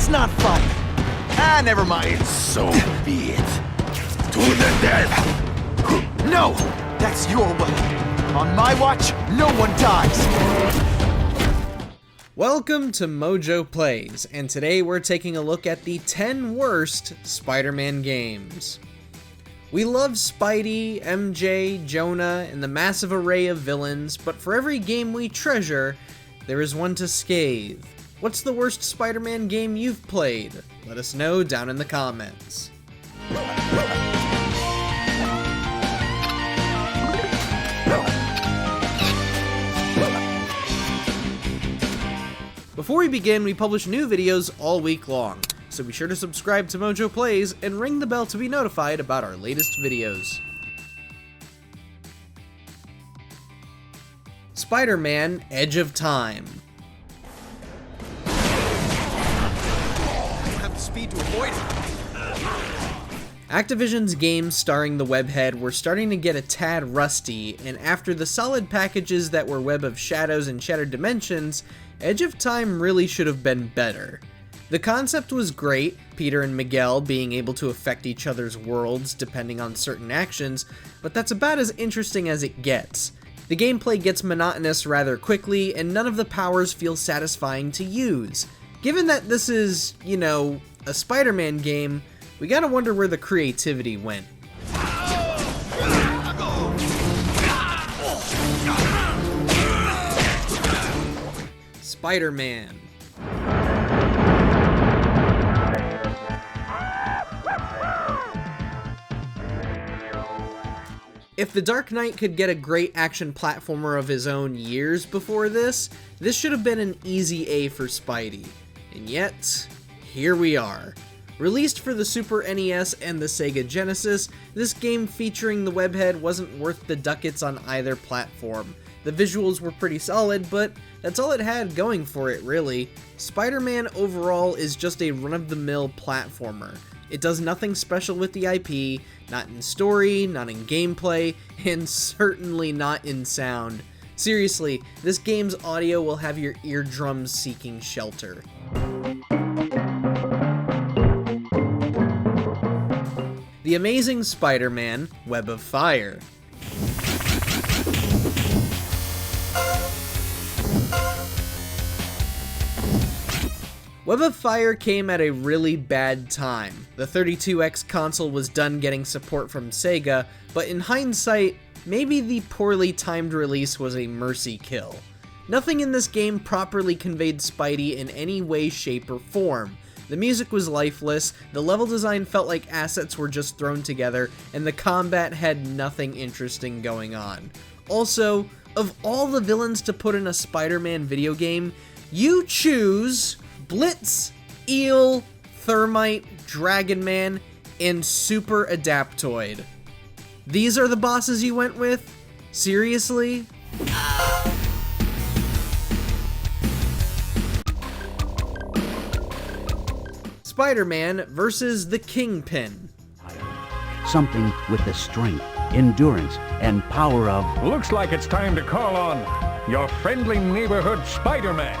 That's not fun. Ah, never mind. So be it. To the death! No! That's your way. On my watch, no one dies. Welcome to MojoPlays, and today we're taking a look at the 10 worst Spider-Man games. We love Spidey, MJ, Jonah, and the massive array of villains, but for every game we treasure, there is one to scathe. What's the worst Spider-Man game you've played? Let us know down in the comments. Before we begin, we publish new videos all week long, so be sure to subscribe to MojoPlays and ring the bell to be notified about our latest videos. Spider-Man: Edge of Time. I don't have the speed to avoid it. Activision's games starring the Webhead were starting to get a tad rusty, and after the solid packages that were Web of Shadows and Shattered Dimensions, Edge of Time really should have been better. The concept was great, Peter and Miguel being able to affect each other's worlds depending on certain actions, but that's about as interesting as it gets. The gameplay gets monotonous rather quickly, and none of the powers feel satisfying to use. Given that this is, a Spider-Man game, we gotta wonder where the creativity went. Spider-Man. If The Dark Knight could get a great action platformer of his own years before this should have been an easy A for Spidey. And yet, here we are. Released for the Super NES and the Sega Genesis, this game featuring the Webhead wasn't worth the ducats on either platform. The visuals were pretty solid, but that's all it had going for it, really. Spider-Man overall is just a run-of-the-mill platformer. It does nothing special with the IP, not in story, not in gameplay, and certainly not in sound. Seriously, this game's audio will have your eardrums seeking shelter. The Amazing Spiderman Web of Fire. Web of Fire came at a really bad time. The 32X console was done getting support from Sega, but in hindsight, maybe the poorly timed release was a mercy kill. Nothing in this game properly conveyed Spidey in any way, shape, or form. The music was lifeless, the level design felt like assets were just thrown together, and the combat had nothing interesting going on. Also, of all the villains to put in a Spider-Man video game, you choose Blitz, Eel, Thermite, Dragon Man, and Super Adaptoid. These are the bosses you went with? Seriously? Spider-Man versus the Kingpin. Something with the strength, endurance, and power of... Looks like it's time to call on your friendly neighborhood Spider-Man.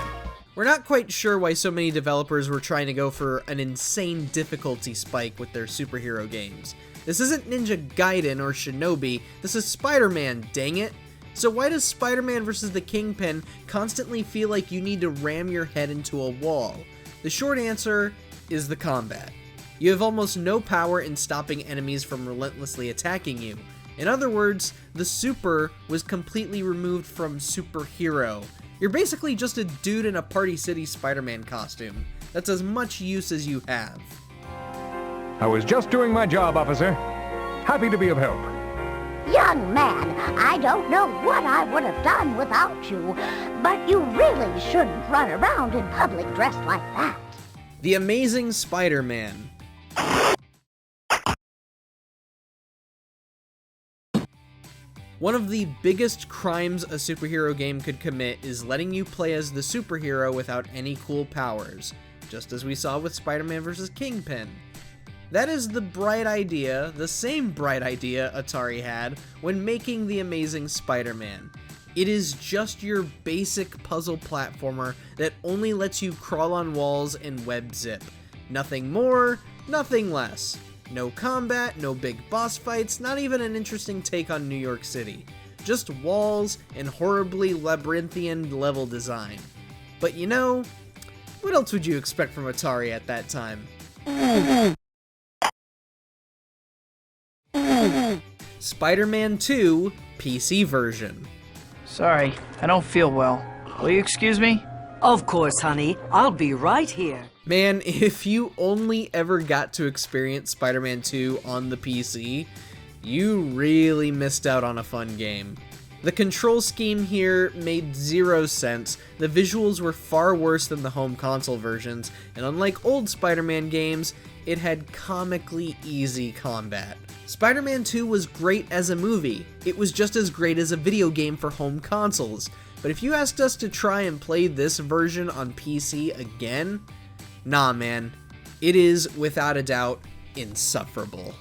We're not quite sure why so many developers were trying to go for an insane difficulty spike with their superhero games. This isn't Ninja Gaiden or Shinobi, this is Spider-Man, dang it! So why does Spider-Man vs. the Kingpin constantly feel like you need to ram your head into a wall? The short answer is the combat. You have almost no power in stopping enemies from relentlessly attacking you. In other words, the super was completely removed from superhero. You're basically just a dude in a Party City Spider-Man costume. That's as much use as you have. I was just doing my job, officer. Happy to be of help. Young man, I don't know what I would have done without you, but you really shouldn't run around in public dressed like that. The Amazing Spiderman. One of the biggest crimes a superhero game could commit is letting you play as the superhero without any cool powers, just as we saw with Spider-Man vs. Kingpin. That is the bright idea, the same bright idea Atari had when making The Amazing Spider-Man. It is just your basic puzzle platformer that only lets you crawl on walls and web zip. Nothing more, nothing less. No combat, no big boss fights, not even an interesting take on New York City. Just walls and horribly labyrinthian level design. But you know, what else would you expect from Atari at that time? Spider-Man 2 PC version. Sorry, I don't feel well. Will you excuse me? Of course, honey. I'll be right here. Man, if you only ever got to experience Spider-Man 2 on the PC, you really missed out on a fun game. The control scheme here made zero sense, the visuals were far worse than the home console versions, and unlike old Spider-Man games, it had comically easy combat. Spider-Man 2 was great as a movie, it was just as great as a video game for home consoles, but if you asked us to try and play this version on PC again, nah man, it is without a doubt insufferable.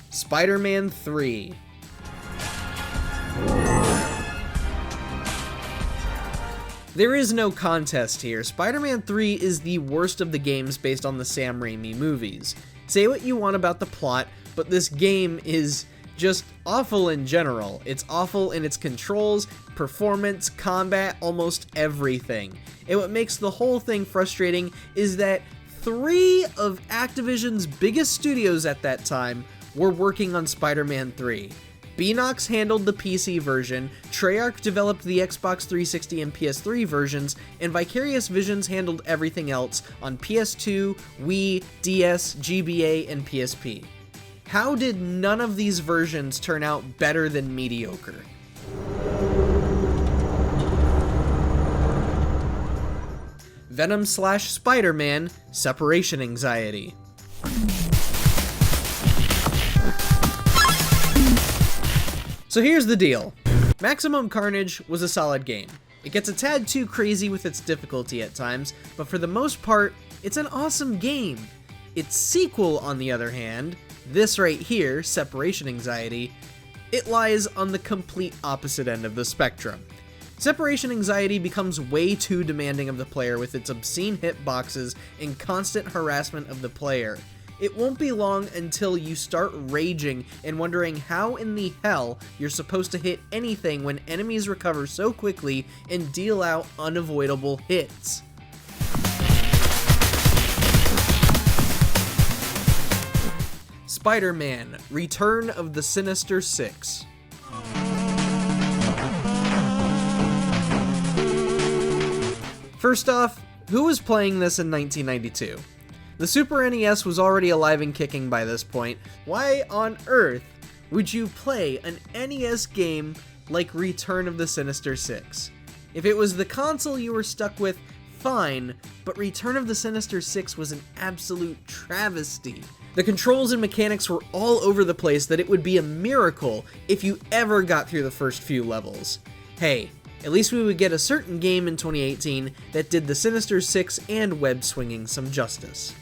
Spider-Man 3. There is no contest here. Spider-Man 3 is the worst of the games based on the Sam Raimi movies. Say what you want about the plot, but this game is just awful in general. It's awful in its controls, performance, combat, almost everything. And what makes the whole thing frustrating is that 3 of Activision's biggest studios at that time were working on Spider-Man 3. Beenox handled the PC version, Treyarch developed the Xbox 360 and PS3 versions, and Vicarious Visions handled everything else on PS2, Wii, DS, GBA, and PSP. How did none of these versions turn out better than mediocre? Venom/Spider-Man Separation Anxiety. So here's the deal. Maximum Carnage was a solid game. It gets a tad too crazy with its difficulty at times, but for the most part, it's an awesome game. Its sequel, on the other hand, this right here, Separation Anxiety, it lies on the complete opposite end of the spectrum. Separation Anxiety becomes way too demanding of the player with its obscene hitboxes and constant harassment of the player. It won't be long until you start raging and wondering how in the hell you're supposed to hit anything when enemies recover so quickly and deal out unavoidable hits. Spider-Man: Return of the Sinister Six. First off, who was playing this in 1992? The Super NES was already alive and kicking by this point. Why on earth would you play an NES game like Return of the Sinister Six? If it was the console you were stuck with, fine, but Return of the Sinister Six was an absolute travesty. The controls and mechanics were all over the place that it would be a miracle if you ever got through the first few levels. Hey, at least we would get a certain game in 2018 that did the Sinister Six and web swinging some justice.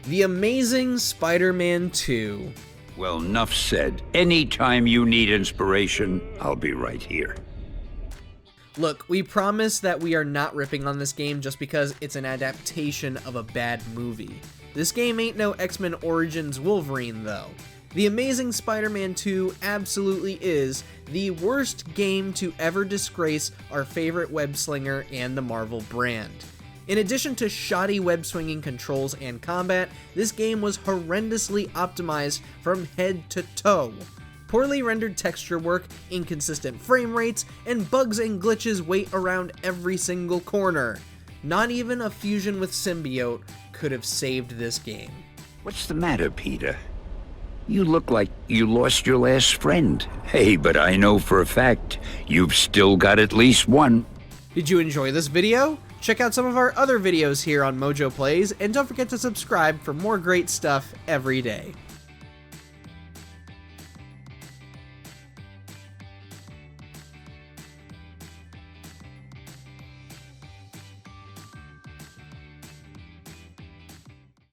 The Amazing Spiderman 2. Well, enough said. Anytime you need inspiration, I'll be right here. Look, we promise that we are not ripping on this game just because it's an adaptation of a bad movie. This game ain't no X-Men Origins Wolverine, though. The Amazing Spider-Man 2 absolutely is the worst game to ever disgrace our favorite web-slinger and the Marvel brand. In addition to shoddy web-swinging controls and combat, this game was horrendously optimized from head to toe. Poorly rendered texture work, inconsistent frame rates, and bugs and glitches wait around every single corner. Not even a fusion with Symbiote could have saved this game. What's the matter, Peter? You look like you lost your last friend. Hey, but I know for a fact you've still got at least one. Did you enjoy this video? Check out some of our other videos here on MojoPlays, and don't forget to subscribe for more great stuff every day.